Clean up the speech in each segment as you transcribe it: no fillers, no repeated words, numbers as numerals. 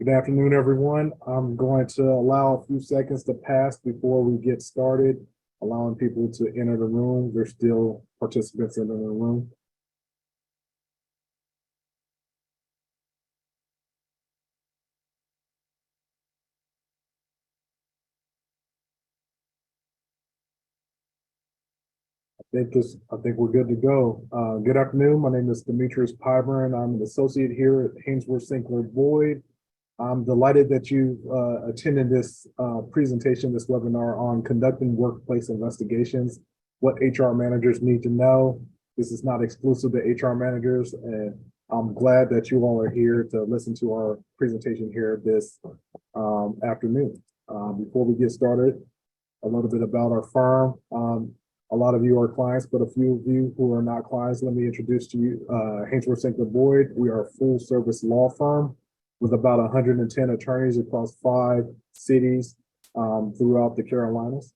Good afternoon, everyone. I'm going to allow a few seconds to pass before we get started, allowing people to enter the room. There's still participants in the room. I think we're good to go. Good afternoon. My name is Demetrius Pyburn. I'm an associate here at Haynsworth, Sinkler, Boyd. I'm delighted that you attended this presentation, this webinar on conducting workplace investigations, what HR managers need to know. This is not exclusive to HR managers, and I'm glad that you all are here to listen to our presentation here this afternoon. Before we get started, a little bit about our firm. A lot of you are clients, but a few of you who are not clients, let me introduce to you Haynsworth, Sinkler, Boyd. We are a full service law firm with about 110 attorneys across 5 cities throughout the Carolinas.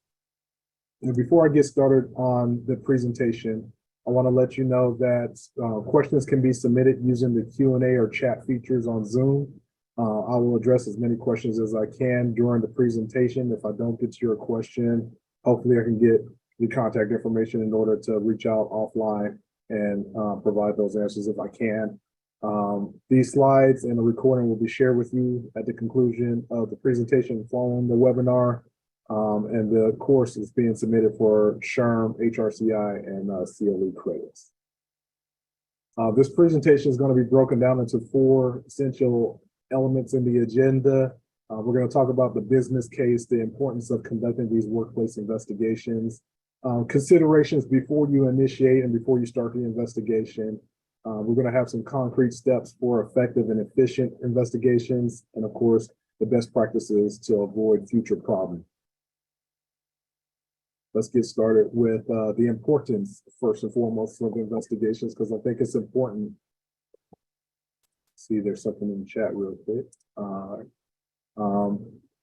And before I get started on the presentation, I want to let you know that questions can be submitted using the Q&A or chat features on Zoom. I will address as many questions as I can during the presentation. If I don't get to your question, hopefully I can get the contact information in order to reach out offline and provide those answers if I can. These slides and the recording will be shared with you at the conclusion of the presentation following the webinar. And the course is being submitted for SHRM, HRCI, and CLE credits. This presentation is going to be broken down into 4 essential elements in the agenda. We're going to talk about the business case, the importance of conducting these workplace investigations, considerations before you initiate and before you start the investigation. We're going to have some concrete steps for effective and efficient investigations, and of course, the best practices to avoid future problems. Let's get started with the importance, first and foremost, of investigations, because I think it's important. See, there's something in the chat real quick.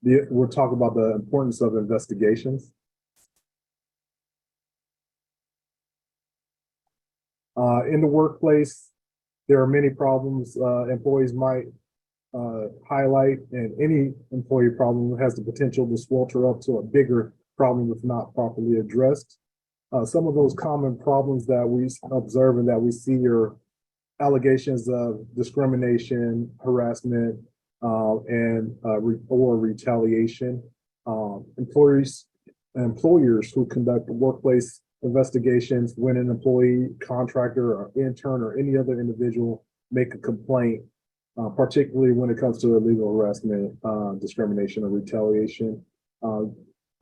We'll talk about the importance of investigations. In the workplace, there are many problems employees might highlight, and any employee problem has the potential to swelter up to a bigger problem if not properly addressed. Some of those common problems that we observe and that we see are allegations of discrimination, harassment, or retaliation. Employers who conduct workplace investigations when an employee, contractor, or intern, or any other individual make a complaint, particularly when it comes to illegal harassment, discrimination, or retaliation.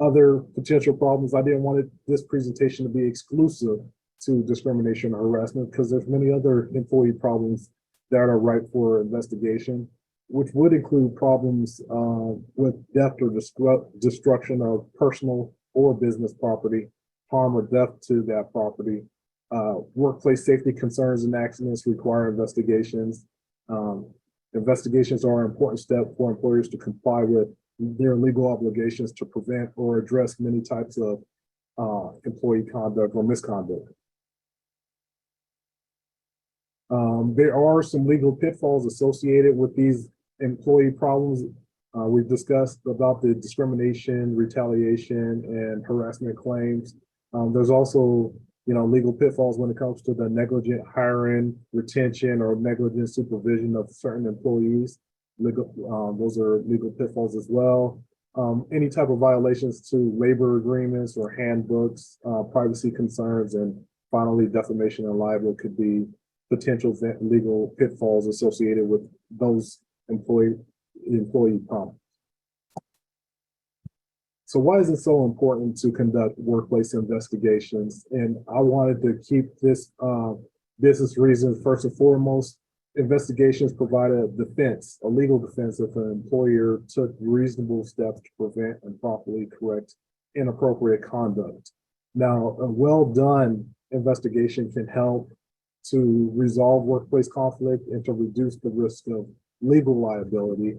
Other potential problems, I didn't want this presentation to be exclusive to discrimination or harassment because there's many other employee problems that are ripe for investigation, which would include problems with theft or destruction of personal or business property, harm or death to that property. Workplace safety concerns and accidents require investigations. Investigations are an important step for employers to comply with their legal obligations to prevent or address many types of employee conduct or misconduct. There are some legal pitfalls associated with these employee problems. We've discussed about the discrimination, retaliation, and harassment claims. There's also, legal pitfalls when it comes to the negligent hiring, retention, or negligent supervision of certain employees. Those are legal pitfalls as well. Any type of violations to labor agreements or handbooks, privacy concerns, and finally, defamation and libel could be potential legal pitfalls associated with those employee problems. So why is it so important to conduct workplace investigations? And I wanted to keep this business reason first and foremost. Investigations provide a defense, a legal defense, if an employer took reasonable steps to prevent and properly correct inappropriate conduct. Now, a well-done investigation can help to resolve workplace conflict and to reduce the risk of legal liability.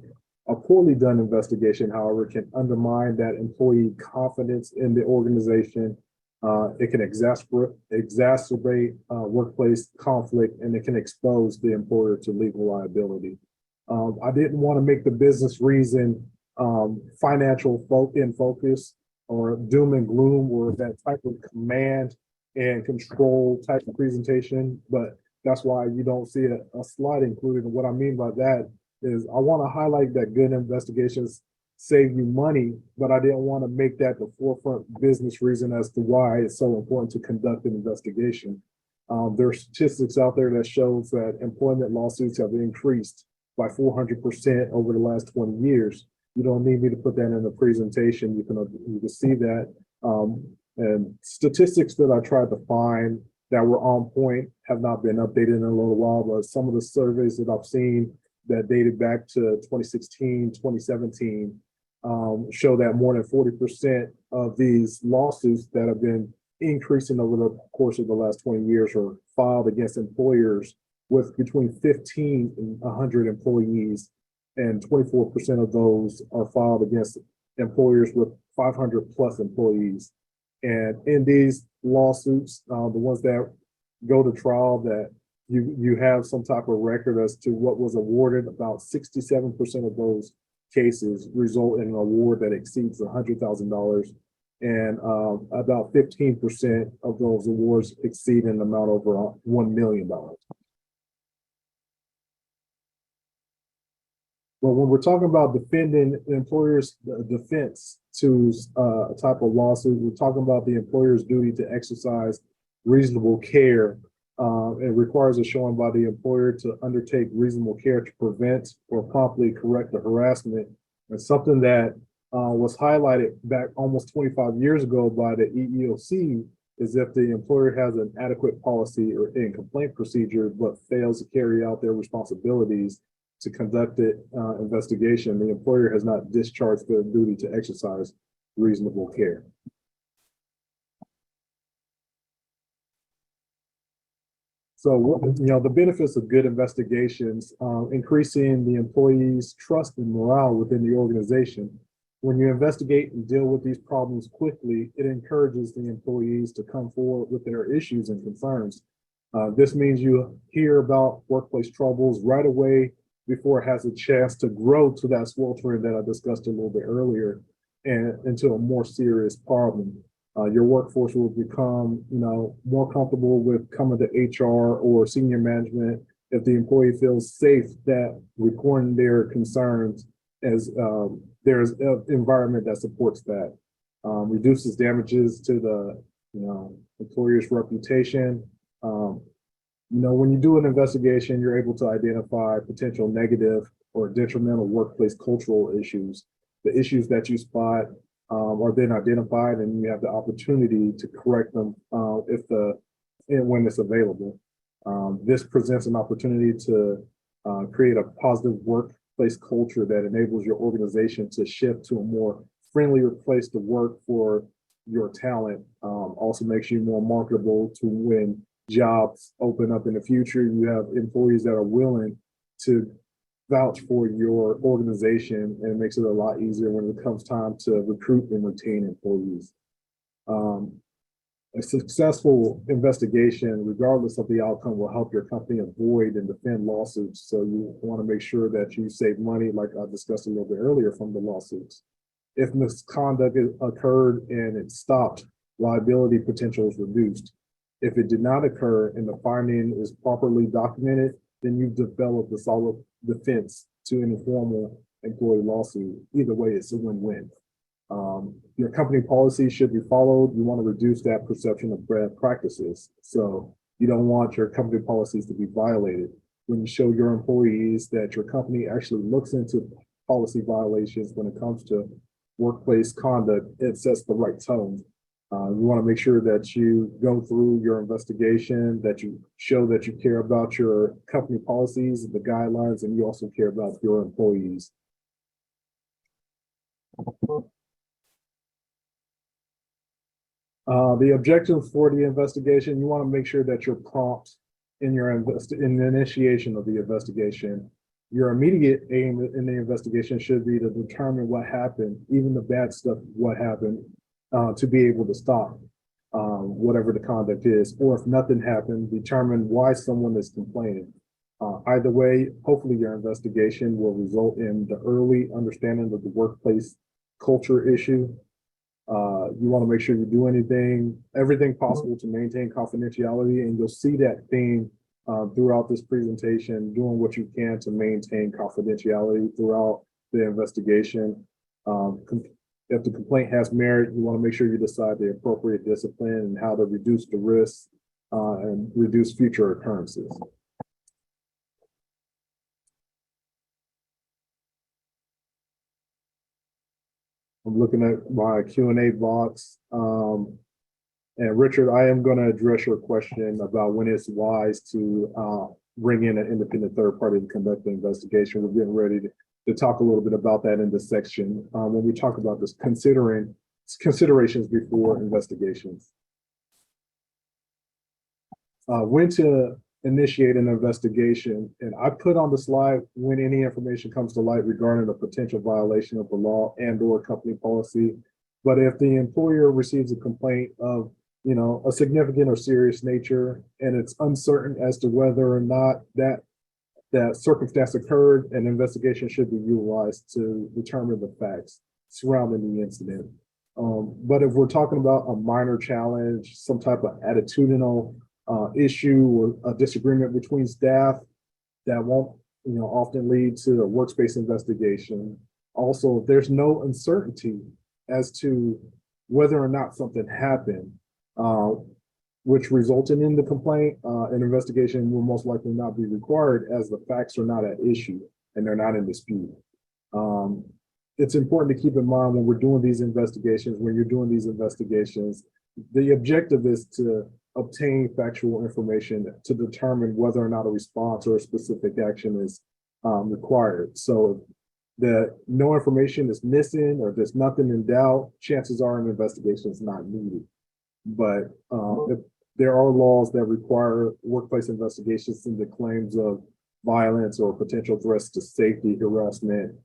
A poorly done investigation, however, can undermine that employee confidence in the organization. It can exacerbate workplace conflict, and it can expose the employer to legal liability. I didn't want to make the business reason financial in focus or doom and gloom or that type of command and control type of presentation, but that's why you don't see a slide included. And what I mean by that is I want to highlight that good investigations save you money, but I didn't want to make that the forefront business reason as to why it's so important to conduct an investigation. There are statistics out there that shows that employment lawsuits have increased by 400% over the last 20 years. You don't need me to put that in the presentation. You can see that. And statistics that I tried to find that were on point have not been updated in a little while, but some of the surveys that I've seen that dated back to 2016, 2017, show that more than 40% of these lawsuits that have been increasing over the course of the last 20 years are filed against employers with between 15 and 100 employees, and 24% of those are filed against employers with 500 plus employees. And in these lawsuits, the ones that go to trial, that you have some type of record as to what was awarded, about 67% of those cases result in an award that exceeds $100,000. And about 15% of those awards exceed an amount over $1 million. But when we're talking about defending the employer's defense to a type of lawsuit, we're talking about the employer's duty to exercise reasonable care. It requires a showing by the employer to undertake reasonable care to prevent or promptly correct the harassment. And something that was highlighted back almost 25 years ago by the EEOC is if the employer has an adequate policy or in complaint procedure, but fails to carry out their responsibilities to conduct the investigation, the employer has not discharged their duty to exercise reasonable care. So, the benefits of good investigations, increasing the employees' trust and morale within the organization. When you investigate and deal with these problems quickly, it encourages the employees to come forward with their issues and concerns. This means you hear about workplace troubles right away before it has a chance to grow to that sweltering that I discussed a little bit earlier and into a more serious problem. Your workforce will become, more comfortable with coming to HR or senior management if the employee feels safe that recording their concerns as there's an environment that supports that. Reduces damages to the, employer's reputation. When you do an investigation, you're able to identify potential negative or detrimental workplace cultural issues. The issues that you spot are then identified, and you have the opportunity to correct them when it's available. This presents an opportunity to create a positive workplace culture that enables your organization to shift to a more friendlier place to work for your talent. Also makes you more marketable to when jobs open up in the future. You have employees that are willing to vouch for your organization, and it makes it a lot easier when it comes time to recruit and retain employees. A successful investigation, regardless of the outcome, will help your company avoid and defend lawsuits. So you want to make sure that you save money, like I discussed a little bit earlier, from the lawsuits. If misconduct occurred and it stopped, liability potential is reduced. If it did not occur and the finding is properly documented, then you've developed a solid defense to any formal employee lawsuit. Either way, it's a win-win. Your company policy should be followed. You want to reduce that perception of bad practices. So you don't want your company policies to be violated. When you show your employees that your company actually looks into policy violations when it comes to workplace conduct, it sets the right tone. You want to make sure that you go through your investigation, that you show that you care about your company policies, the guidelines, and you also care about your employees. The objectives for the investigation, you want to make sure that you're prompt in in the initiation of the investigation. Your immediate aim in the investigation should be to determine what happened, even the bad stuff, what happened, to be able to stop whatever the conduct is, or if nothing happened, determine why someone is complaining. Either way, hopefully your investigation will result in the early understanding of the workplace culture issue. You want to make sure you do everything possible to maintain confidentiality, and you'll see that theme throughout this presentation, doing what you can to maintain confidentiality throughout the investigation. If the complaint has merit, you want to make sure you decide the appropriate discipline and how to reduce the risks and reduce future occurrences. I'm looking at my Q&A box. And Richard, I am going to address your question about when it's wise to bring in an independent third party to conduct the investigation. We're getting ready to talk a little bit about that in this section when we talk about this considerations before investigations. When to initiate an investigation, and I put on the slide when any information comes to light regarding a potential violation of the law and/or company policy. But if the employer receives a complaint of, a significant or serious nature, and it's uncertain as to whether or not that circumstance occurred, an investigation should be utilized to determine the facts surrounding the incident. But if we're talking about a minor challenge, some type of attitudinal issue or a disagreement between staff, that won't, often lead to a workspace investigation. Also, if there's no uncertainty as to whether or not something happened, which resulted in the complaint, an investigation will most likely not be required, as the facts are not at issue and they're not in dispute. It's important to keep in mind when we're doing these investigations, the objective is to obtain factual information to determine whether or not a response or a specific action is required. So that no information is missing or there's nothing in doubt, chances are an investigation is not needed. But if there are laws that require workplace investigations into claims of violence or potential threats to safety, harassment,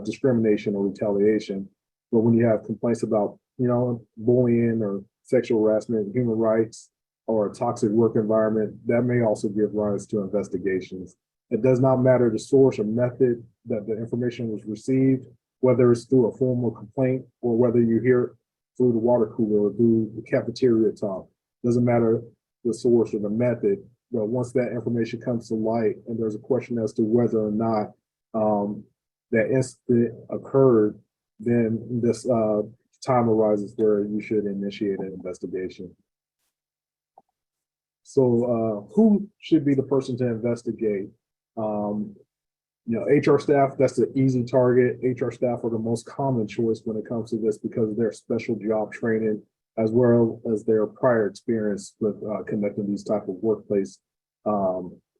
discrimination, or retaliation. But when you have complaints about, bullying or sexual harassment, human rights, or a toxic work environment, that may also give rise to investigations. It does not matter the source or method that the information was received, whether it's through a formal complaint or whether you hear it through the water cooler or through the cafeteria talk. Doesn't matter the source or the method, but once that information comes to light and there's a question as to whether or not that incident occurred, then this time arises where you should initiate an investigation. So who should be the person to investigate? HR staff, that's the easy target. HR staff are the most common choice when it comes to this because of their special job training, as well as their prior experience with conducting these type of workplace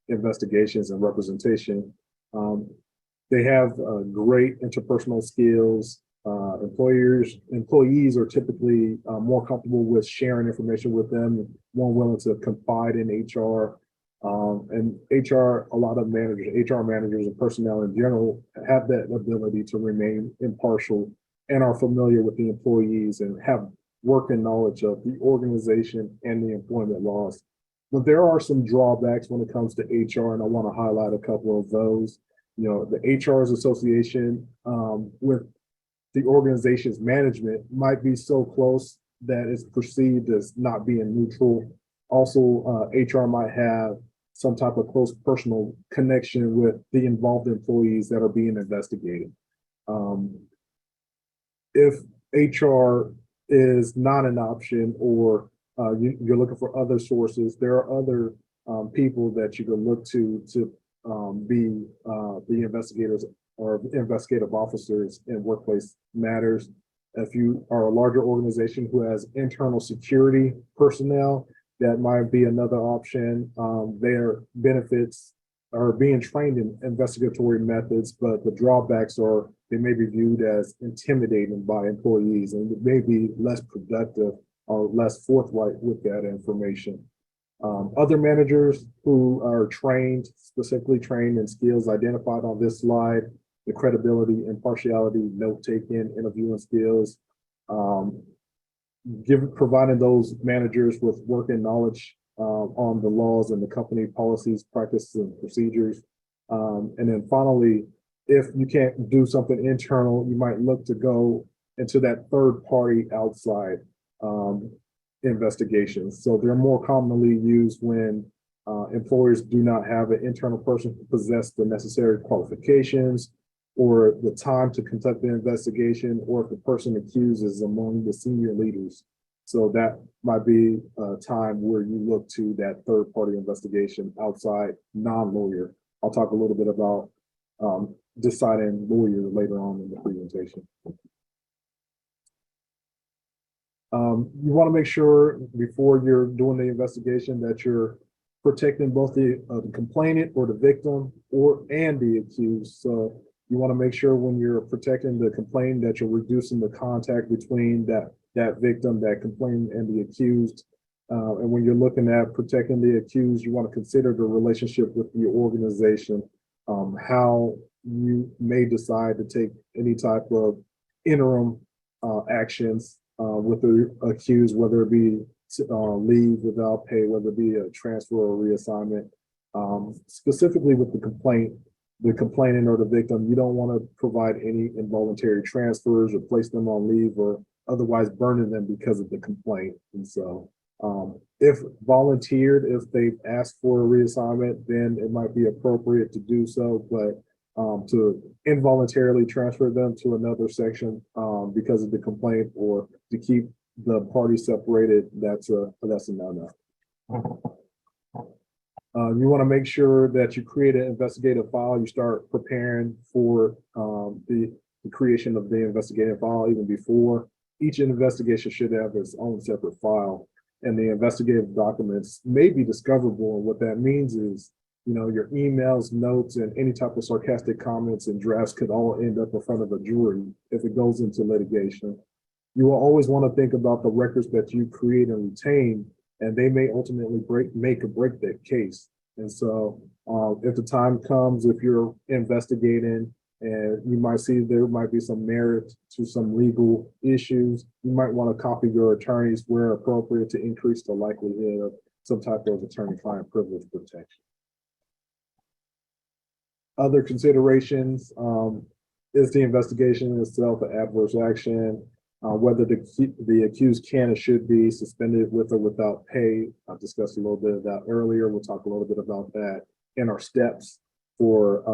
investigations and representation. They have great interpersonal skills. Employees are typically more comfortable with sharing information with them, more willing to confide in HR. And HR, a lot of HR managers and personnel in general have that ability to remain impartial and are familiar with the employees and have working knowledge of the organization and the employment laws. But there are some drawbacks when it comes to HR, and I want to highlight a couple of those. The HR's association with the organization's management might be so close that it's perceived as not being neutral. Also, HR might have some type of close personal connection with the involved employees that are being investigated. If HR is not an option, or you're looking for other sources, there are other people that you can look to be the investigators or investigative officers in workplace matters. If you are a larger organization who has internal security personnel, that might be another option. Their benefits are being trained in investigatory methods, but the drawbacks are they may be viewed as intimidating by employees and may be less productive or less forthright with that information. Other managers who are trained, specifically trained in skills identified on this slide, the credibility, impartiality, note-taking, interviewing skills, providing those managers with working knowledge on the laws and the company policies, practices, and procedures. And then finally, if you can't do something internal, you might look to go into that third party outside investigations. So they're more commonly used when employers do not have an internal person who possess the necessary qualifications or the time to conduct the investigation, or if the person accused is among the senior leaders. So that might be a time where you look to that third party investigation outside non-lawyer. I'll talk a little bit about deciding lawyer later on in the presentation. You want to make sure before you're doing the investigation that you're protecting both the complainant or the victim and the accused. So you want to make sure when you're protecting the complainant that you're reducing the contact between that victim, that complainant, and the accused. And when you're looking at protecting the accused, you want to consider the relationship with the organization, how you may decide to take any type of interim actions with the accused, whether it be leave without pay, whether it be a transfer or reassignment. Specifically with the complainant or the victim, you don't want to provide any involuntary transfers or place them on leave or otherwise burden them because of the complaint. And so if volunteered, if they've asked for a reassignment, then it might be appropriate to do so, but to involuntarily transfer them to another section because of the complaint or to keep the parties separated, that's a no-no. You want to make sure that you create an investigative file. You start preparing for the creation of the investigative file even before. Each investigation should have its own separate file, and the investigative documents may be discoverable. And what that means is, you know, your emails, notes, and any type of sarcastic comments and drafts could all end up in front of a jury if it goes into litigation. You will always want to think about the records that you create and retain, and they may ultimately make or break that case. And so if the time comes, if you're investigating and you might see there might be some merit to some legal issues, you might want to copy your attorneys where appropriate to increase the likelihood of some type of attorney-client privilege protection. Other considerations is the investigation itself an adverse action, whether the accused can or should be suspended with or without pay. I've discussed a little bit of that earlier. We'll talk a little bit about that in our steps for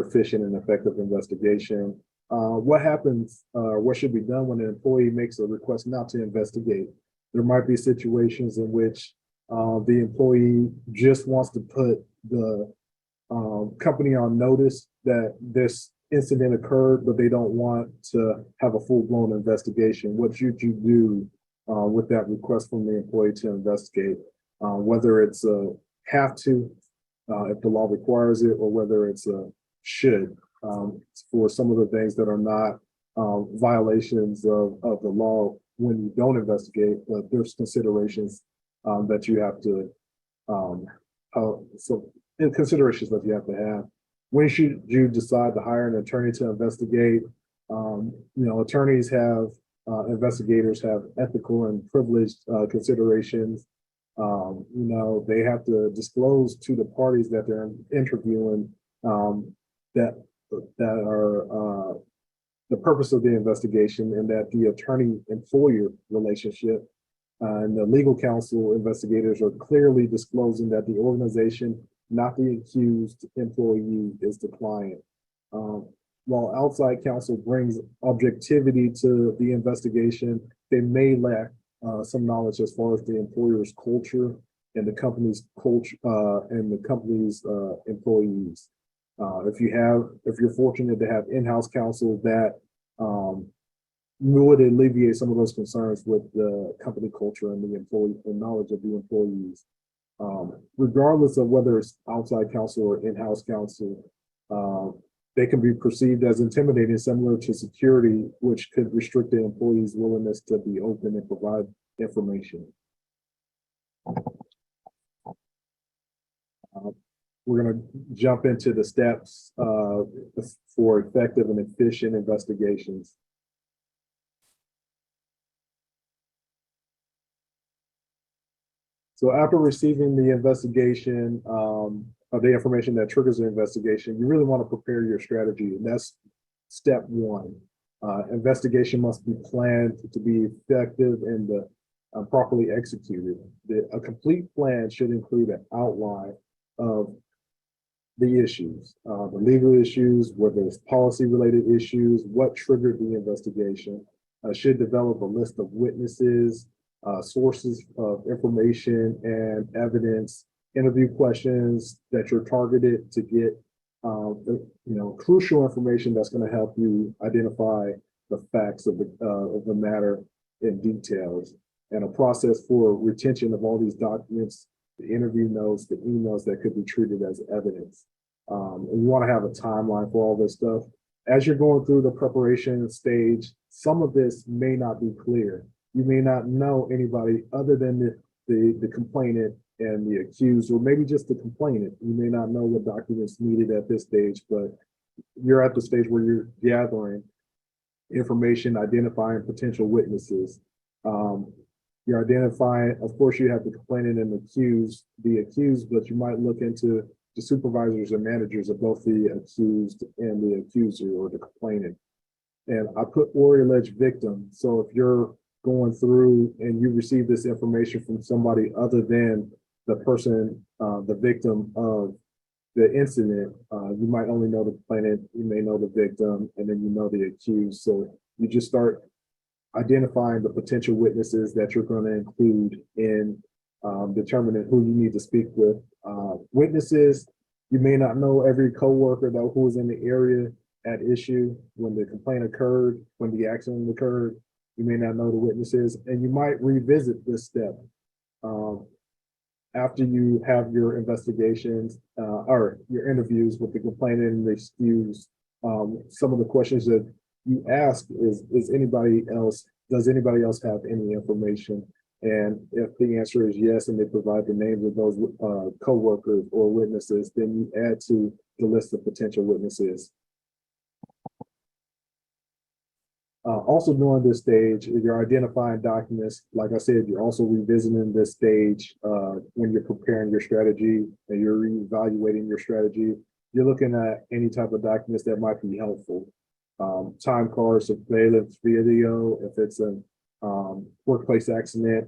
efficient and effective investigation. What happens, what should be done when an employee makes a request not to investigate? There might be situations in which the employee just wants to put the company on notice that this incident occurred, but they don't want to have a full-blown investigation. What should you do with that request from the employee to investigate? Whether it's a have to, if the law requires it, or whether it's a should, for some of the things that are not violations of the law when you don't investigate, but there's considerations that you have to, considerations that you have to have. When should you decide to hire an attorney to investigate? You know, attorneys have, investigators have ethical and privileged considerations. You know, they have to disclose to the parties that they're interviewing that are the purpose of the investigation, and that the attorney-employer relationship and the legal counsel investigators are clearly disclosing that the organization, not the accused employee, is the client. While outside counsel brings objectivity to the investigation, they may lack some knowledge as far as the employer's culture and the company's culture and the company's employees. If you're fortunate to have in-house counsel, that would alleviate some of those concerns with the company culture and the employee and knowledge of the employees. Regardless of whether it's outside counsel or in-house counsel, they can be perceived as intimidating, similar to security, which could restrict the employee's willingness to be open and provide information. We're going to jump into the steps for effective and efficient investigations. So after receiving the investigation, of the information that triggers the investigation, you really want to prepare your strategy. And that's step one. Investigation must be planned to be effective and properly executed. A complete plan should include an outline of the issues, the legal issues, whether it's policy related issues, what triggered the investigation, should develop a list of witnesses, sources of information and evidence, interview questions that you're targeted to get crucial information that's going to help you identify the facts of the matter in details, and a process for retention of all these documents, the interview notes, the emails that could be treated as evidence. And you want to have a timeline for all this stuff. As you're going through the preparation stage, some of this may not be clear. You may not know anybody other than the complainant and the accused, or maybe just the complainant. You may not know what documents needed at this stage, but you're at the stage where you're gathering information, identifying potential witnesses. You're identifying, of course, you have the complainant and the accused, but you might look into the supervisors and managers of both the accused and the accuser or the complainant. And I put or alleged victim. So if you're going through and you receive this information from somebody other than the person, the victim of the incident, you might only know the complainant, you may know the victim, and then you know the accused. So you just start identifying the potential witnesses that you're going to include in determining who you need to speak with. Witnesses, you may not know every coworker that who was in the area at issue when the complaint occurred, when the accident occurred. You may not know the witnesses, and you might revisit this step after you have your investigations or your interviews with the complainant and the accused. Some of the questions that you ask is anybody else, does anybody else have any information? And if the answer is yes, and they provide the names of those co-workers or witnesses, then you add to the list of potential witnesses. Also during this stage, if you're identifying documents, like I said, you're also revisiting this stage when you're preparing your strategy and you're reevaluating your strategy. You're looking at any type of documents that might be helpful. Time cards, surveillance video, if it's a workplace accident,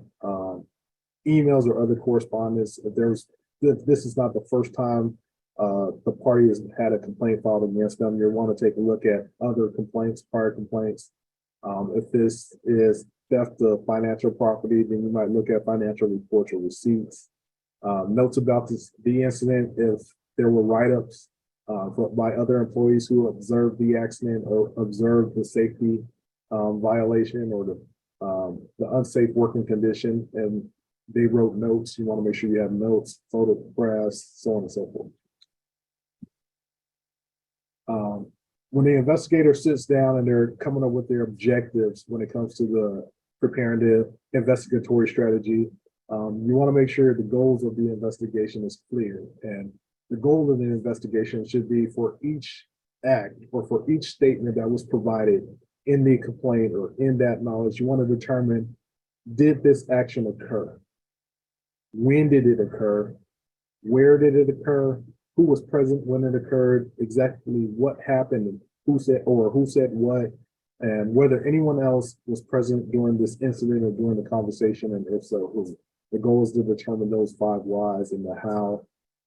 emails or other correspondence. If this is not the first time the party has had a complaint filed against them, you want to take a look at other complaints, prior complaints. If this is theft of financial property, then you might look at financial reports or receipts. Notes about the incident, if there were write-ups by other employees who observed the accident or observed the safety violation or the unsafe working condition, and they wrote notes. You want to make sure you have notes, photographs, so on and so forth. When the investigator sits down and they're coming up with their objectives when it comes to the preparing the investigatory strategy, you want to make sure the goals of the investigation is clear. And the goal of the investigation should be for each act or for each statement that was provided in the complaint or in that knowledge, you want to determine, did this action occur? When did it occur? Where did it occur? Who was present when it occurred? Exactly what happened? And who said what? And whether anyone else was present during this incident or during the conversation, and if so, who. The goal is to determine those 5 whys and the how.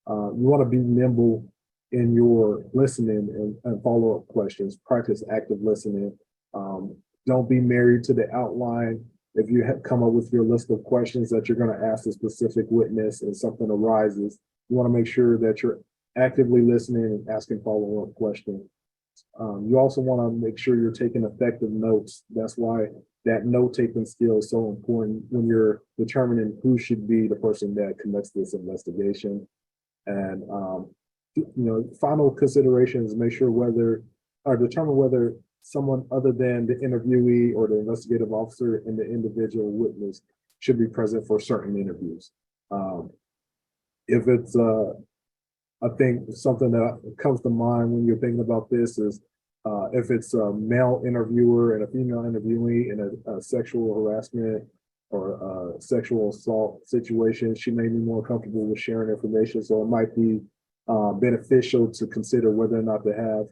You want to be nimble in your listening and follow-up questions. Practice active listening. Don't be married to the outline. If you have come up with your list of questions that you're going to ask a specific witness and something arises, you want to make sure that you're actively listening and asking follow-up questions. You also want to make sure you're taking effective notes. That's why that note-taking skill is so important when you're determining who should be the person that conducts this investigation. And final considerations, make sure determine whether someone other than the interviewee or the investigative officer and the individual witness should be present for certain interviews. If it's I think something that comes to mind when you're thinking about this is if it's a male interviewer and a female interviewee in a sexual harassment or sexual assault situation, she may be more comfortable with sharing information. So it might be beneficial to consider whether or not to have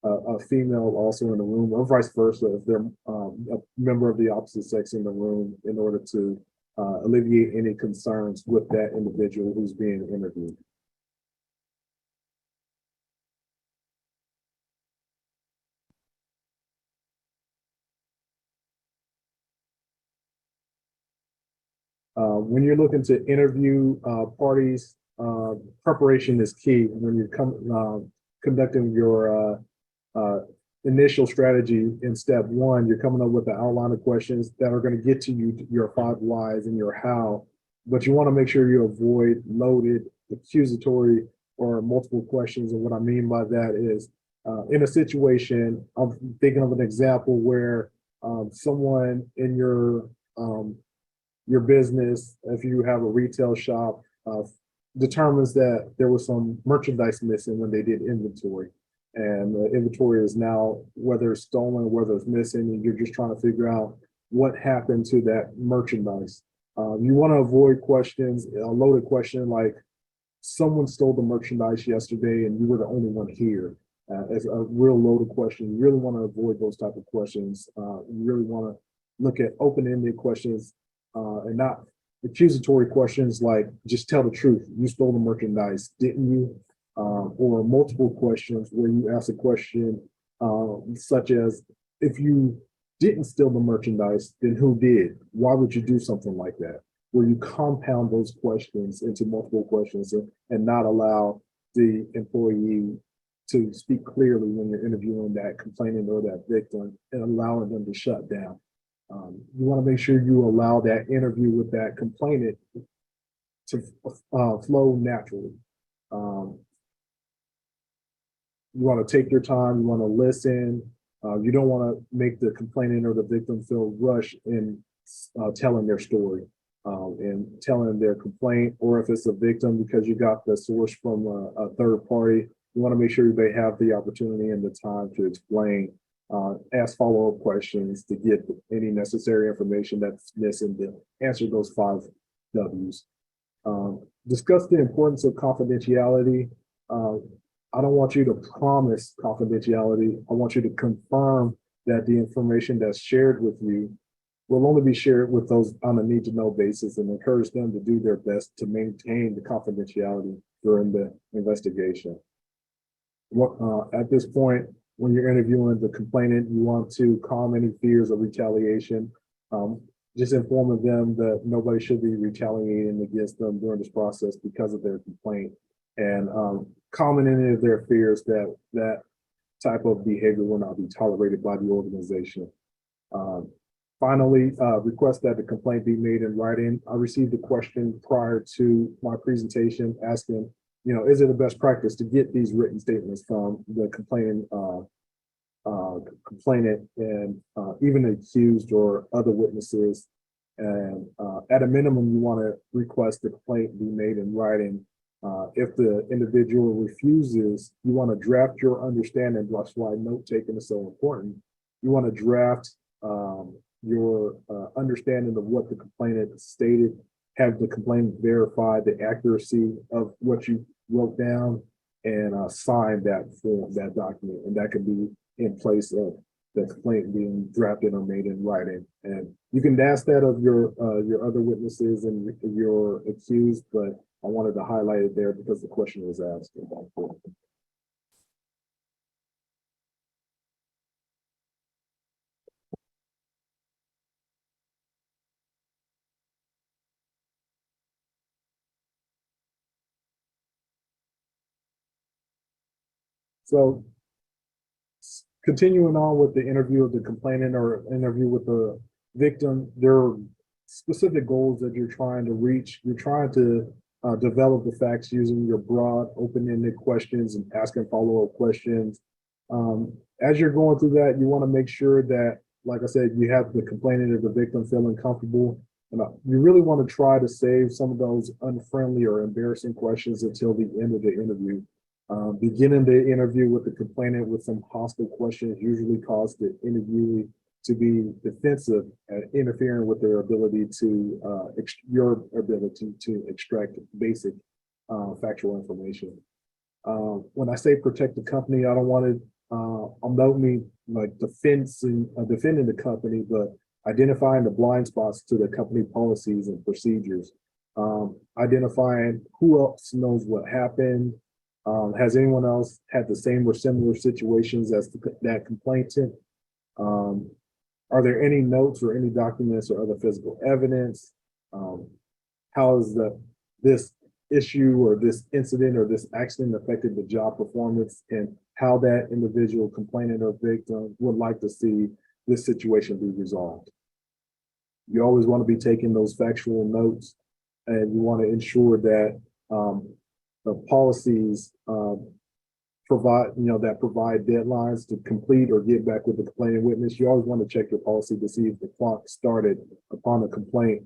a female also in the room, or vice versa, if they're a member of the opposite sex in the room, in order to alleviate any concerns with that individual who's being interviewed. When you're looking to interview parties, preparation is key. When you're conducting your initial strategy in step one, you're coming up with the outline of questions that are going to get to you your 5 whys and your how, but you want to make sure you avoid loaded, accusatory, or multiple questions. And what I mean by that is, in a situation, I'm thinking of an example where someone in your business, if you have a retail shop, determines that there was some merchandise missing when they did inventory. And the inventory is now, whether it's stolen, whether it's missing, and you're just trying to figure out what happened to that merchandise. You want to avoid questions, a loaded question like, someone stole the merchandise yesterday and you were the only one here. It's a real loaded question. You really want to avoid those type of questions. You really want to look at open-ended questions and not accusatory questions like, just tell the truth. You stole the merchandise, didn't you? Or multiple questions where you ask a question such as, if you didn't steal the merchandise, then who did? Why would you do something like that? Where you compound those questions into multiple questions and not allow the employee to speak clearly when you're interviewing that complainant or that victim, and allowing them to shut down. You want to make sure you allow that interview with that complainant to flow naturally. You want to take your time, you want to listen. You don't want to make the complainant or the victim feel rushed in telling their story and telling their complaint, or if it's a victim, because you got the source from a third party, you want to make sure they have the opportunity and the time to explain, ask follow-up questions to get any necessary information that's missing to answer those 5 W's. Discuss the importance of confidentiality. I don't want you to promise confidentiality. I want you to confirm that the information that's shared with you will only be shared with those on a need-to-know basis, and encourage them to do their best to maintain the confidentiality during the investigation. At this point, when you're interviewing the complainant, you want to calm any fears of retaliation. Just informing them that nobody should be retaliating against them during this process because of their complaint, and calming any of their fears that that type of behavior will not be tolerated by the organization. Finally, request that the complaint be made in writing. I received a question prior to my presentation asking, is it a best practice to get these written statements from the complainant and even the accused or other witnesses? And at a minimum, you want to request the complaint be made in writing. If the individual refuses, you want to draft your understanding. That's why note taking is so important. You want to draft your understanding of what the complainant stated, have the complainant verify the accuracy of what you wrote down, and sign that form, that document, and that can be in place of the complaint being drafted or made in writing. And you can ask that of your other witnesses and your accused, but I wanted to highlight it there because the question was asked. So continuing on with the interview of the complainant or interview with the victim, there are specific goals that you're trying to reach. You're trying to develop the facts using your broad, open-ended questions and asking follow-up questions. As you're going through that, you want to make sure that, like I said, you have the complainant or the victim feeling comfortable. And you really want to try to save some of those unfriendly or embarrassing questions until the end of the interview. Beginning the interview with the complainant with some hostile questions usually cause the interviewee to be defensive and interfering with their ability to, your ability to extract basic factual information. When I say protect the company, I don't want to, I'm not mean like defending the company, but identifying the blind spots to the company policies and procedures. Identifying who else knows what happened. Has anyone else had the same or similar situations as that complainant? Are there any notes or any documents or other physical evidence? How is this issue or this incident or this accident affected the job performance, and how that individual complainant or victim would like to see this situation be resolved? You always want to be taking those factual notes, and you want to ensure that the policies provide deadlines to complete or get back with the complaining witness. You always want to check your policy to see if the clock started upon a complaint.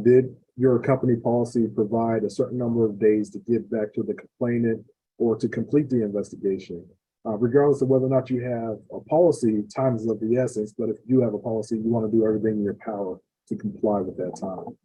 Did your company policy provide a certain number of days to get back to the complainant or to complete the investigation? Regardless of whether or not you have a policy, time is of the essence, but if you have a policy, you want to do everything in your power to comply with that time.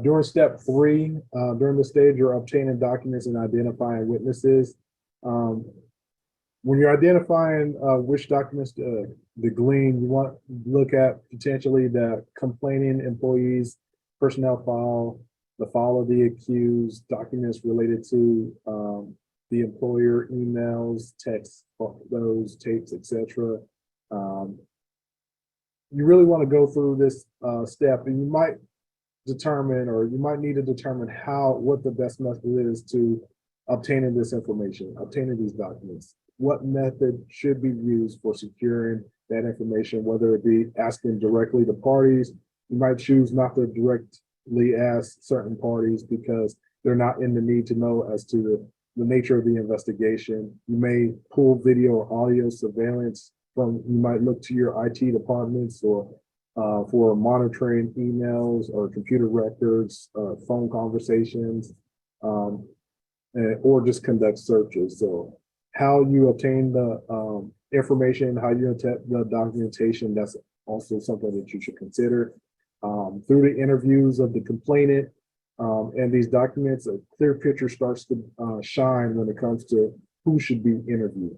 During step 3, during the stage, you're obtaining documents and identifying witnesses. When you're identifying which documents to glean, you want to look at potentially the complaining employee's personnel file, the file of the accused, documents related to the employer, emails, texts, those tapes, etc. You really want to go through this step, and you might determine, or you might need to determine what the best method is to obtaining this information, obtaining these documents. What method should be used for securing that information, whether it be asking directly to parties. You might choose not to directly ask certain parties because they're not in the need to know as to the nature of the investigation. You may pull video or audio surveillance from, you might look to your IT departments or for monitoring emails or computer records, phone conversations, or just conduct searches. So how you obtain the information, how you obtain the documentation, that's also something that you should consider. Through the interviews of the complainant and these documents, a clear picture starts to shine when it comes to who should be interviewed.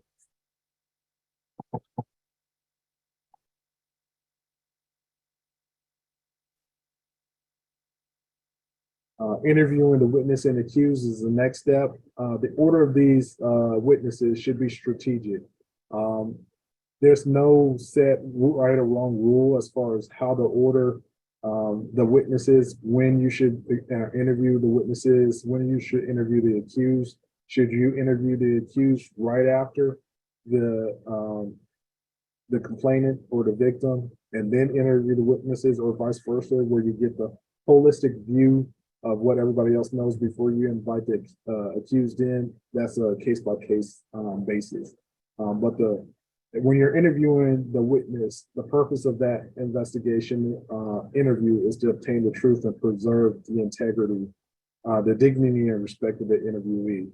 Interviewing the witness and accused is the next step. The order of these witnesses should be strategic. There's no set right or wrong rule as far as how to order the witnesses, when you should interview the witnesses, when you should interview the accused. Should you interview the accused right after the complainant or the victim, and then interview the witnesses, or vice versa, where you get the holistic view of what everybody else knows before you invite the accused in? That's a case-by-case basis. But when you're interviewing the witness, the purpose of that investigation interview is to obtain the truth and preserve the integrity, the dignity and respect of the interviewee.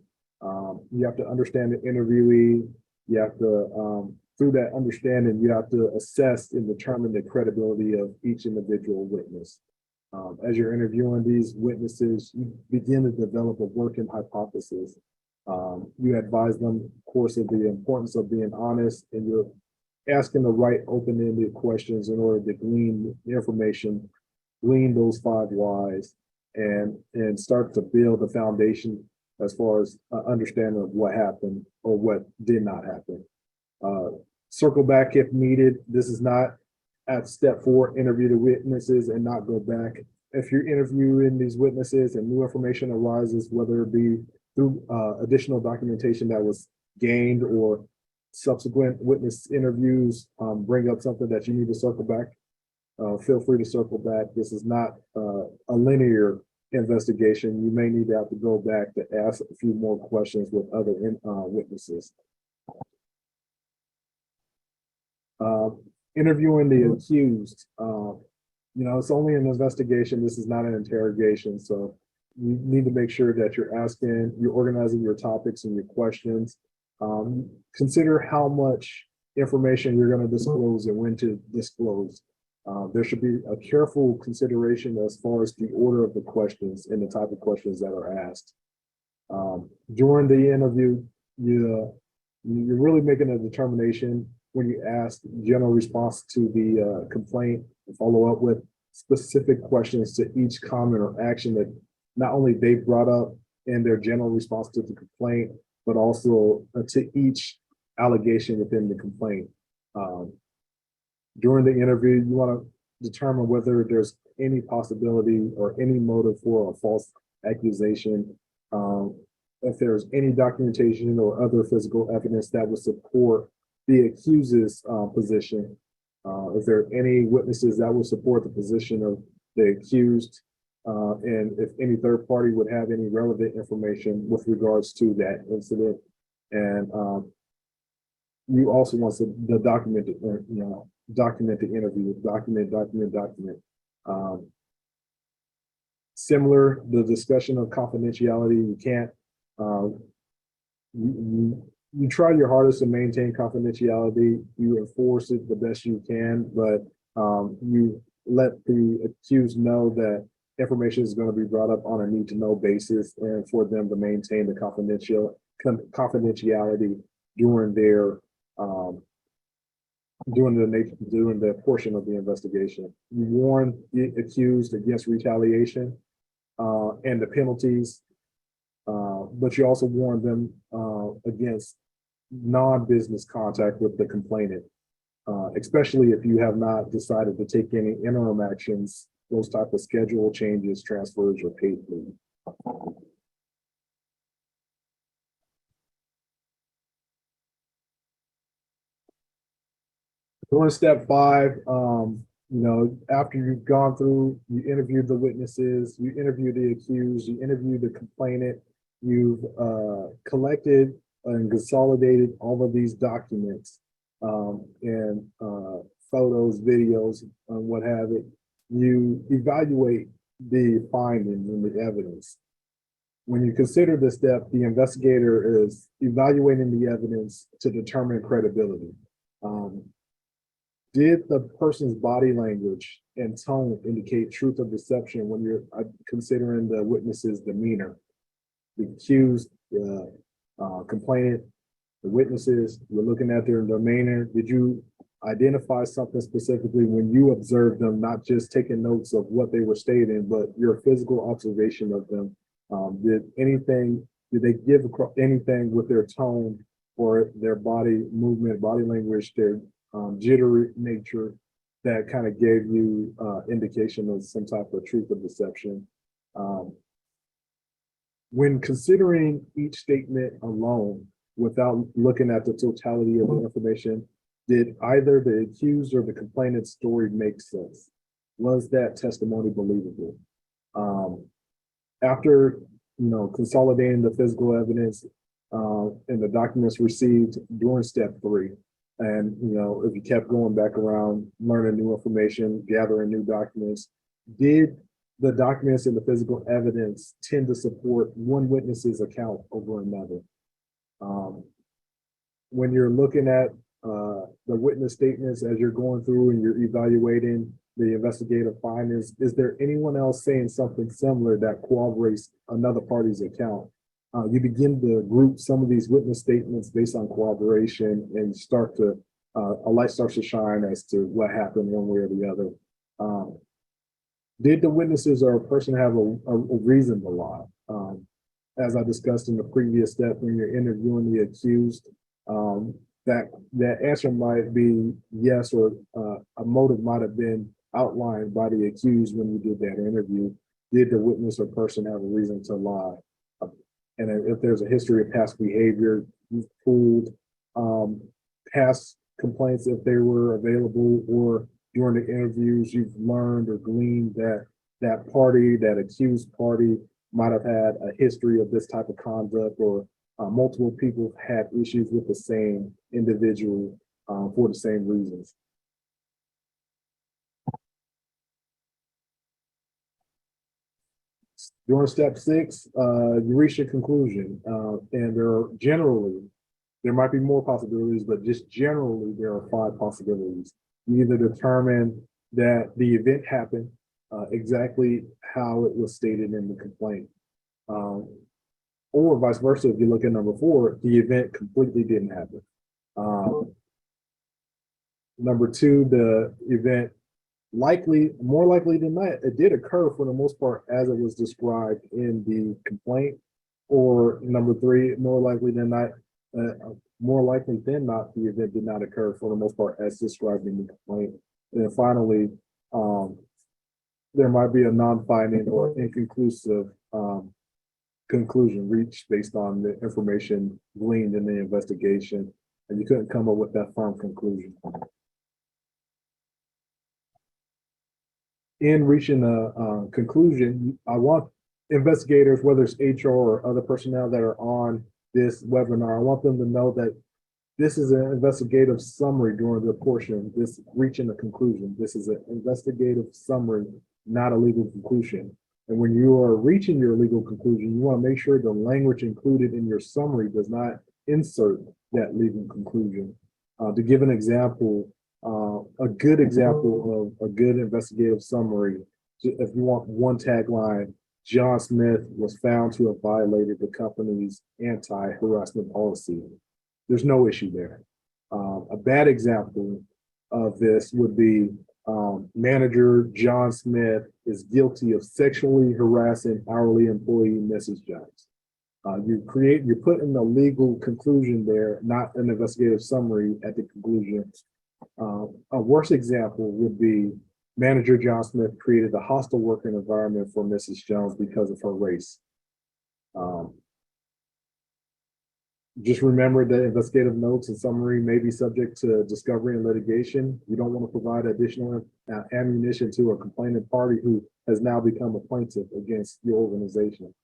You have to understand the interviewee. You have to, through that understanding, you have to assess and determine the credibility of each individual witness. As you're interviewing these witnesses, you begin to develop a working hypothesis. You advise them, of course, of the importance of being honest, and you're asking the right open-ended questions in order to glean information, glean those 5 whys, and start to build the foundation as far as understanding of what happened or what did not happen. Circle back if needed. This is not at step 4, interview the witnesses and not go back. If you're interviewing these witnesses and new information arises, whether it be through additional documentation that was gained or subsequent witness interviews bring up something that you need to circle back, feel free to circle back. This is not a linear investigation. You may need to have to go back to ask a few more questions with other witnesses. interviewing the accused, it's only an investigation. This is not an interrogation. So you need to make sure that you're organizing your topics and your questions. Consider how much information you're going to disclose and when to disclose. There should be a careful consideration as far as the order of the questions and the type of questions that are asked. During the interview, you're really making a determination when you ask general response to the complaint, follow up with specific questions to each comment or action that not only they brought up in their general response to the complaint, but also to each allegation within the complaint. During the interview, you want to determine whether there's any possibility or any motive for a false accusation. If there's any documentation or other physical evidence that would support the accused's position. If there are any witnesses that would support the position of the accused, and if any third party would have any relevant information with regards to that incident. And you also want to document the interview, document. Similar, the discussion of confidentiality, you can't, you try your hardest to maintain confidentiality, you enforce it the best you can, but you let the accused know that information is going to be brought up on a need to know basis and for them to maintain the confidentiality during their during the portion of the investigation. You warn the accused against retaliation and the penalties, but you also warn them against non-business contact with the complainant, especially if you have not decided to take any interim actions, those type of schedule changes, transfers, or paid leave. During step 5, after you've gone through, you interviewed the witnesses, you interviewed the accused, you interviewed the complainant, you've collected and consolidated all of these documents and photos, videos, and what have it. You evaluate the findings and the evidence. When you consider this step, the investigator is evaluating the evidence to determine credibility. Did the person's body language and tone indicate truth or deception when you're considering the witness's demeanor? The accused, the complainant, the witnesses, you're looking at their demeanor. Did you identify something specifically when you observed them, not just taking notes of what they were stating, but your physical observation of them? Did they give anything with their tone or their body movement, body language, their jittery nature that kind of gave you indication of some type of truth or deception? When considering each statement alone, without looking at the totality of the information, did either the accused or the complainant's story make sense? Was that testimony believable? After consolidating the physical evidence and the documents received during step 3, and if you kept going back around, learning new information, gathering new documents, did the documents and the physical evidence tend to support one witness's account over another? When you're looking at the witness statements as you're going through and you're evaluating the investigative findings, is there anyone else saying something similar that corroborates another party's account? You begin to group some of these witness statements based on corroboration and a light starts to shine as to what happened one way or the other. Did the witnesses or a person have a reason to lie? As I discussed in the previous step, when you're interviewing the accused, that answer might be yes, or a motive might have been outlined by the accused when you did that interview. Did the witness or person have a reason to lie? And if there's a history of past behavior, you've pulled past complaints if they were available, or during the interviews, you've learned or gleaned that that accused party might have had a history of this type of conduct, or multiple people had issues with the same individual for the same reasons. During step 6, you reach a conclusion, and there might be more possibilities, but just generally, there are 5 possibilities. You either determine that the event happened exactly how it was stated in the complaint, or vice versa. If you look at number 4, the event completely didn't happen. Number 2, the event more likely than not, it did occur for the most part as it was described in the complaint. Or number 3, more likely than not, the event did not occur for the most part as described in the complaint. And then finally, there might be a non-binding or inconclusive conclusion reached based on the information gleaned in the investigation, and you couldn't come up with that firm conclusion. In reaching a conclusion, I want investigators, whether it's HR or other personnel that are on this webinar, I want them to know that this is an investigative summary during the portion, this reaching a conclusion. This is an investigative summary, not a legal conclusion. And when you are reaching your legal conclusion, you want to make sure the language included in your summary does not insert that legal conclusion. To give an example, a good example of a good investigative summary, if you want one tagline, John Smith was found to have violated the company's anti-harassment policy. There's no issue there. A bad example of this would be manager John Smith is guilty of sexually harassing hourly employee Mrs. Jones. You put in the legal conclusion there, not an investigative summary at the conclusion. A worse example would be manager John Smith created a hostile working environment for Mrs. Jones because of her race. Just remember that investigative notes and summary may be subject to discovery and litigation. You don't want to provide additional ammunition to a complaining party who has now become a plaintiff against your organization.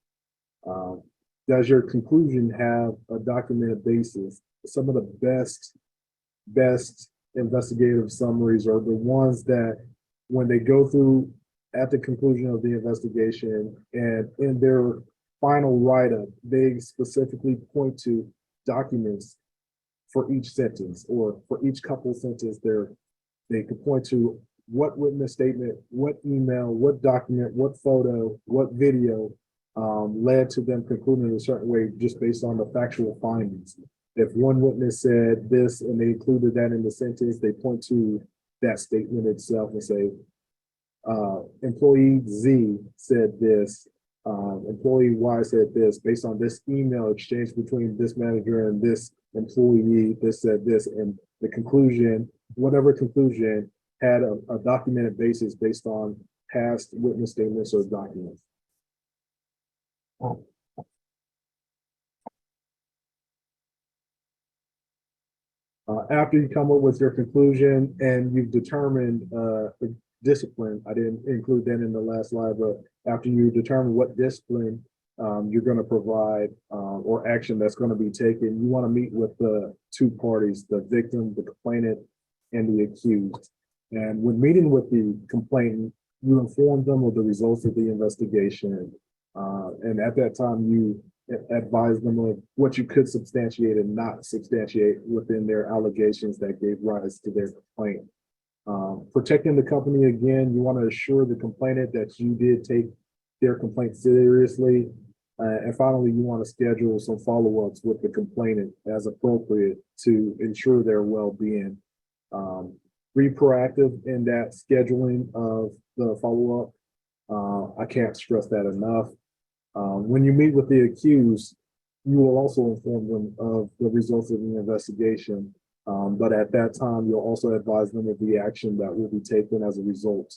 Does your conclusion have a documented basis? Some of the best investigative summaries are the ones that when they go through at the conclusion of the investigation and in their final write-up, they specifically point to documents for each sentence or for each couple sentences there. They could point to what witness statement, what email, what document, what photo, what video led to them concluding in a certain way just based on the factual findings. If one witness said this and they included that in the sentence, they point to that statement itself and say, employee Z said this, employee Y said this, based on this email exchange between this manager and this employee, this said this, and the conclusion, whatever conclusion, had a documented basis based on past witness statements or documents. After you come up with your conclusion and you've determined the discipline, I didn't include that in the last slide, but after you determine what discipline you're going to provide or action that's going to be taken, you want to meet with the 2 parties, the victim, the complainant, and the accused. And when meeting with the complainant, you inform them of the results of the investigation. And at that time, you advise them of what you could substantiate and not substantiate within their allegations that gave rise to their complaint. Protecting the company, again, you want to assure the complainant that you did take their complaint seriously. And finally, you want to schedule some follow-ups with the complainant as appropriate to ensure their well-being. Be proactive in that scheduling of the follow-up. I can't stress that enough. When you meet with the accused, you will also inform them of the results of the investigation. But at that time, you'll also advise them of the action that will be taken as a result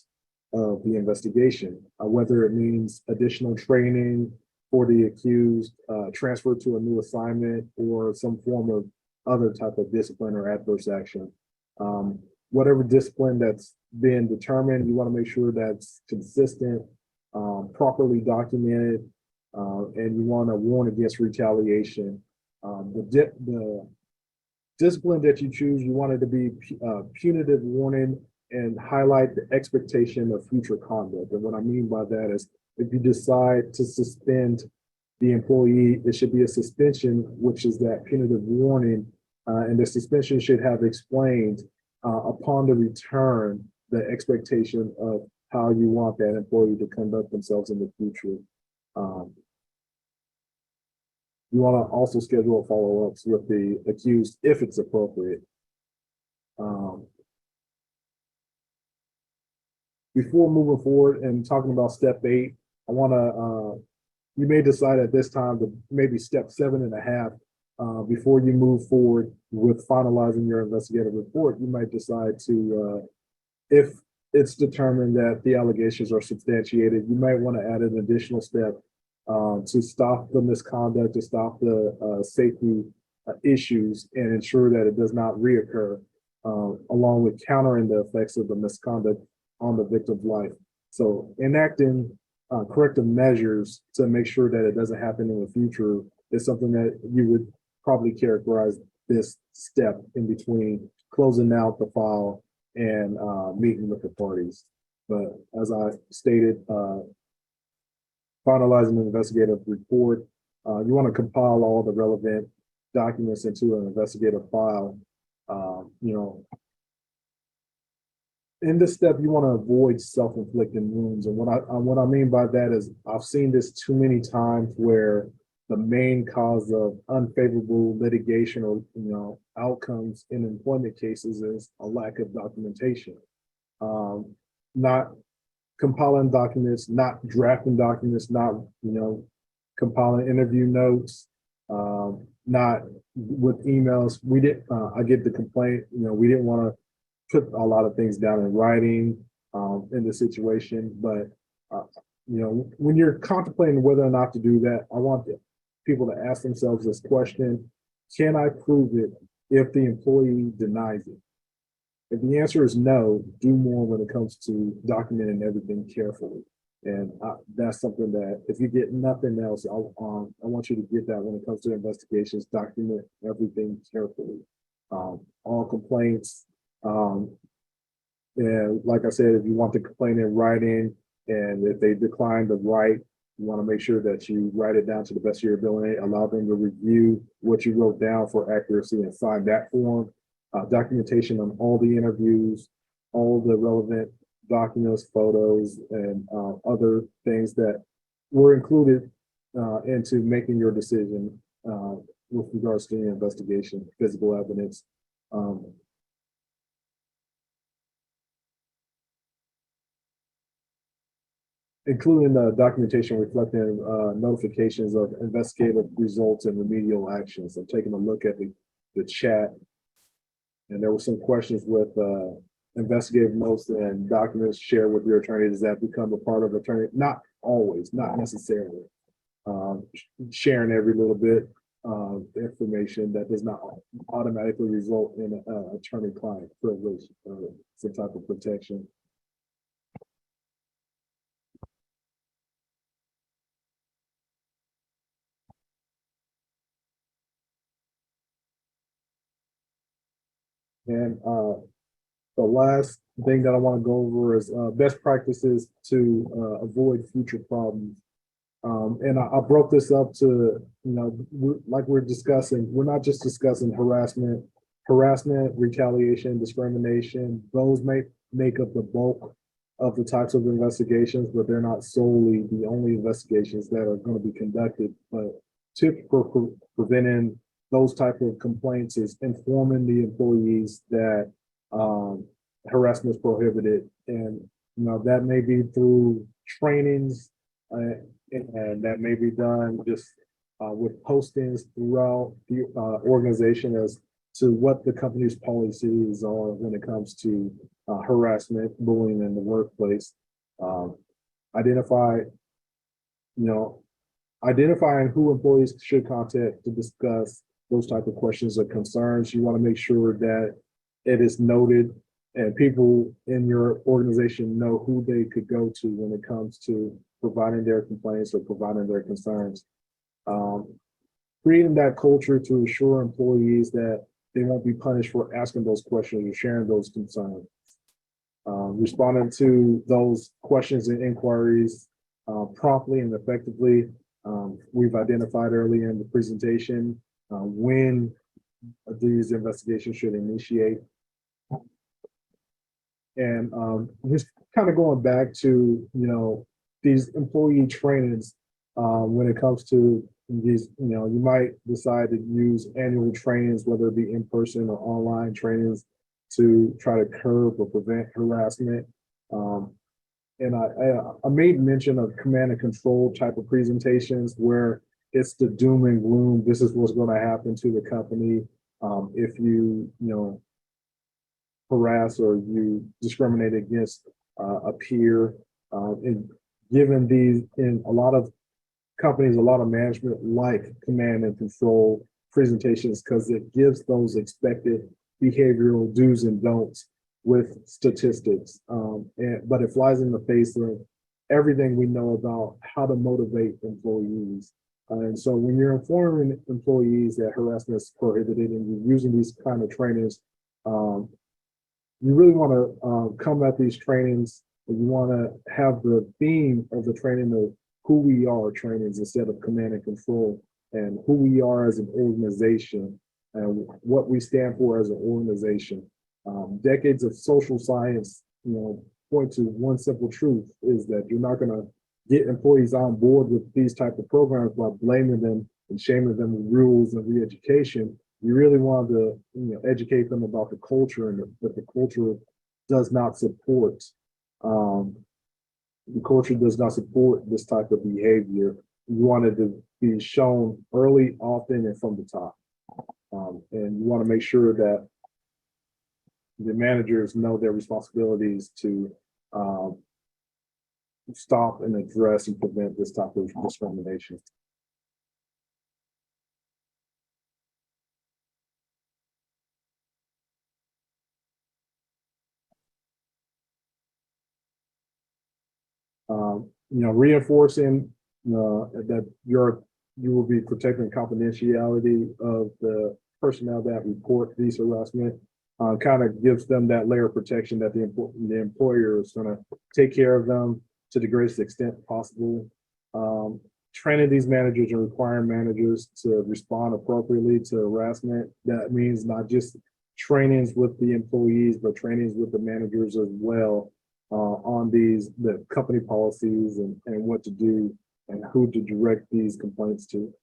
of the investigation, whether it means additional training for the accused, transfer to a new assignment, or some form of other type of discipline or adverse action. Whatever discipline that's been determined, you want to make sure that's consistent, properly documented, and you want to warn against retaliation. The discipline that you choose, you want it to be punitive warning and highlight the expectation of future conduct. And what I mean by that is If you decide to suspend the employee, it should be a suspension, which is that punitive warning, and the suspension should have explained upon the return the expectation of how you want that employee to conduct themselves in the future. You want to also schedule follow-ups with the accused if it's appropriate. Before moving forward and talking about step 8, I want to, you may decide at this time to maybe step 7.5, before you move forward with finalizing your investigative report. You might decide to, if it's determined that the allegations are substantiated, you might want to add an additional step to stop the misconduct, to stop the safety issues and ensure that it does not reoccur, along with countering the effects of the misconduct on the victim's life. So enacting corrective measures to make sure that it doesn't happen in the future is something that you would probably characterize this step in between closing out the file and meeting with the parties. But as I stated, finalizing an investigative report, you want to compile all the relevant documents into an investigative file. You know, in this step, you want to avoid self-inflicted wounds. And what I mean by that is I've seen this too many times where the main cause of unfavorable litigation or outcomes in employment cases is a lack of documentation. Not compiling documents, not drafting documents, not compiling interview notes, not with emails. We did. I get the complaint. We didn't want to put a lot of things down in writing in the situation, but when you're contemplating whether or not to do that, I want people to ask themselves this question: can I prove it if the employee denies it? If the answer is no, do more when it comes to documenting everything carefully. And that's something that if you get nothing else, I want you to get that when it comes to investigations, document everything carefully. All complaints, and like I said, if you want the complaint in writing, and if they decline to write, you want to make sure that you write it down to the best of your ability, allow them to review what you wrote down for accuracy and sign that form. Documentation on all the interviews, all the relevant documents, photos, and other things that were included into making your decision with regards to the investigation, physical evidence. Including the documentation reflecting notifications of investigative results and remedial actions. I'm taking a look at the chat, and there were some questions with investigative notes and documents shared with your attorney. Does that become a part of attorney? Not always, not necessarily. Sharing every little bit of information that does not automatically result in attorney-client privilege or some type of protection. And the last thing that I want to go over is best practices to avoid future problems. And I broke this up to, like we're discussing, we're not just discussing harassment, retaliation, discrimination. Those may make up the bulk of the types of investigations, but they're not solely the only investigations that are going to be conducted. But tips for preventing those type of complaints is informing the employees that harassment is prohibited, and that may be through trainings, and that may be done just with postings throughout the organization as to what the company's policies are when it comes to harassment, bullying in the workplace. Identifying who employees should contact to discuss those type of questions or concerns. You want to make sure that it is noted and people in your organization know who they could go to when it comes to providing their complaints or providing their concerns. Creating that culture to assure employees that they won't be punished for asking those questions or sharing those concerns. Responding to those questions and inquiries promptly and effectively. We've identified early in the presentation when these investigations should initiate. And just kind of going back to, these employee trainings, when it comes to these, you might decide to use annual trainings, whether it be in person or online trainings, to try to curb or prevent harassment. And I made mention of command and control type of presentations where it's the doom and gloom. This is what's going to happen to the company if you, harass or you discriminate against a peer. And given these, in a lot of companies, a lot of management like command and control presentations because it gives those expected behavioral do's and don'ts with statistics. But it flies in the face of everything we know about how to motivate employees. And so when you're informing employees that harassment is prohibited and you're using these kind of trainings, you really want to come at these trainings and you want to have the theme of the training of who we are trainings instead of command and control, and who we are as an organization and what we stand for as an organization. Decades of social science, point to one simple truth is that you're not going to get employees on board with these type of programs by blaming them and shaming them with rules and re-education. You really want to, educate them about the culture and that the culture does not support. The culture does not support this type of behavior. You want it to be shown early, often, and from the top. And you want to make sure that the managers know their responsibilities to stop and address and prevent this type of discrimination. Reinforcing that you will be protecting confidentiality of the personnel that report these harassment. Kind of gives them that layer of protection that the employer is going to take care of them to the greatest extent possible. Training these managers and requiring managers to respond appropriately to harassment. That means not just trainings with the employees, but trainings with the managers as well on the company policies and what to do and who to direct these complaints to.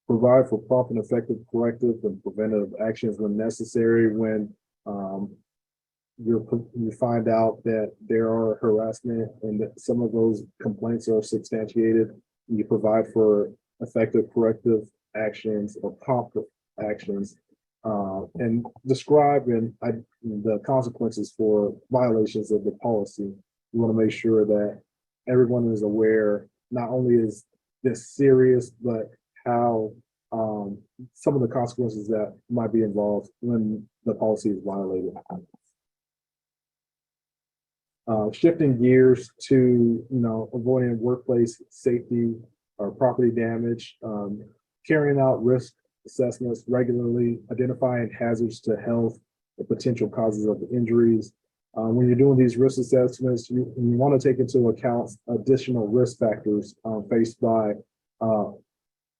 Provide for prompt and effective corrective and preventative actions when necessary. When you find out that there are harassment and that some of those complaints are substantiated, you provide for effective corrective actions or prompt actions and describe the consequences for violations of the policy. You want to make sure that everyone is aware, not only is this serious, but how some of the consequences that might be involved when the policy is violated. Shifting gears to avoiding workplace safety or property damage, carrying out risk assessments regularly, identifying hazards to health, the potential causes of injuries. When you're doing these risk assessments, you want to take into account additional risk factors faced by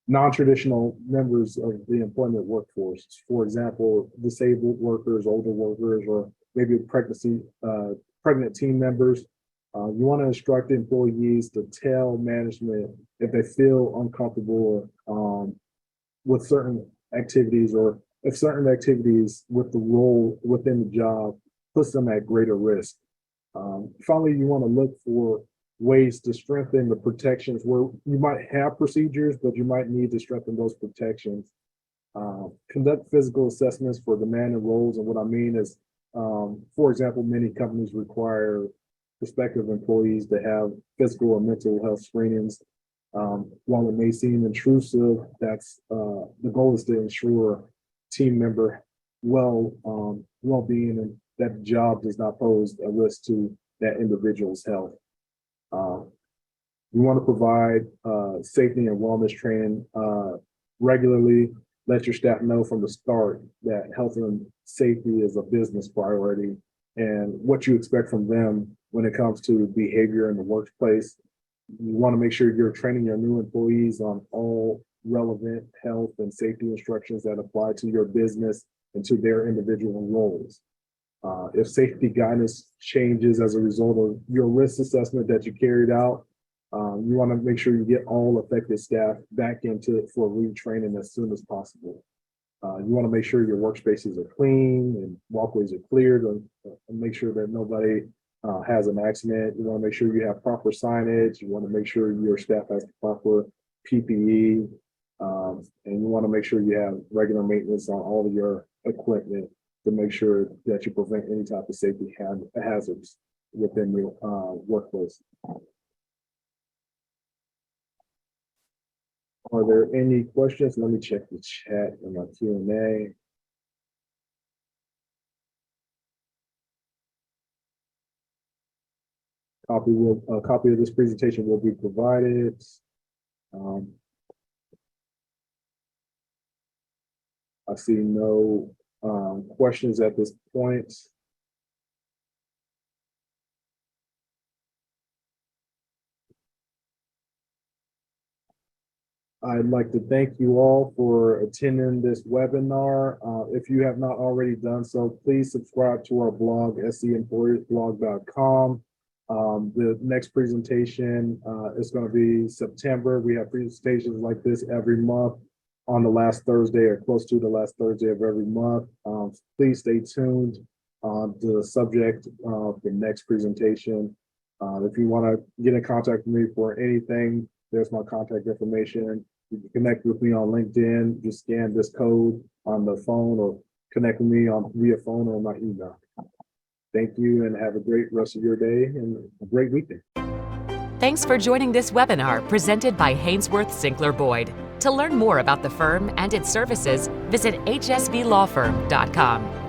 non-traditional members of the employment workforce. For example, disabled workers, older workers, or maybe pregnant team members. You want to instruct employees to tell management if they feel uncomfortable with certain activities, or if certain activities with the role within the job puts them at greater risk. Finally, you want to look for ways to strengthen the protections where you might have procedures, but you might need to strengthen those protections. Conduct physical assessments for demand and roles. And what I mean is, for example, many companies require prospective employees to have physical or mental health screenings. While it may seem intrusive, that's the goal is to ensure team member well-being and that the job does not pose a risk to that individual's health. You want to provide safety and wellness training regularly. Let your staff know from the start that health and safety is a business priority, and what you expect from them when it comes to behavior in the workplace. You want to make sure you're training your new employees on all relevant health and safety instructions that apply to your business and to their individual roles. If safety guidance changes as a result of your risk assessment that you carried out, you want to make sure you get all affected staff back into it for retraining as soon as possible. You want to make sure your workspaces are clean and walkways are cleared and make sure that nobody has an accident. You want to make sure you have proper signage. You want to make sure your staff has the proper PPE. And you want to make sure you have regular maintenance on all of your equipment to make sure that you prevent any type of safety hazards within your workplace. Are there any questions? Let me check the chat and my Q&A. A copy of this presentation will be provided. I see no questions at this point. I'd like to thank you all for attending this webinar. If you have not already done so, please subscribe to our blog, scemployersblog.com. The next presentation is going to be September. We have presentations like this every month on the last Thursday or close to the last Thursday of every month. Please stay tuned on the subject of the next presentation. If you want to get in contact with me for anything, there's my contact information. You can connect with me on LinkedIn. Just scan this code on the phone or connect with me via phone or my email. Thank you and have a great rest of your day and a great weekend. Thanks for joining this webinar presented by Haynsworth Sinkler Boyd. To learn more about the firm and its services, visit hsblawfirm.com.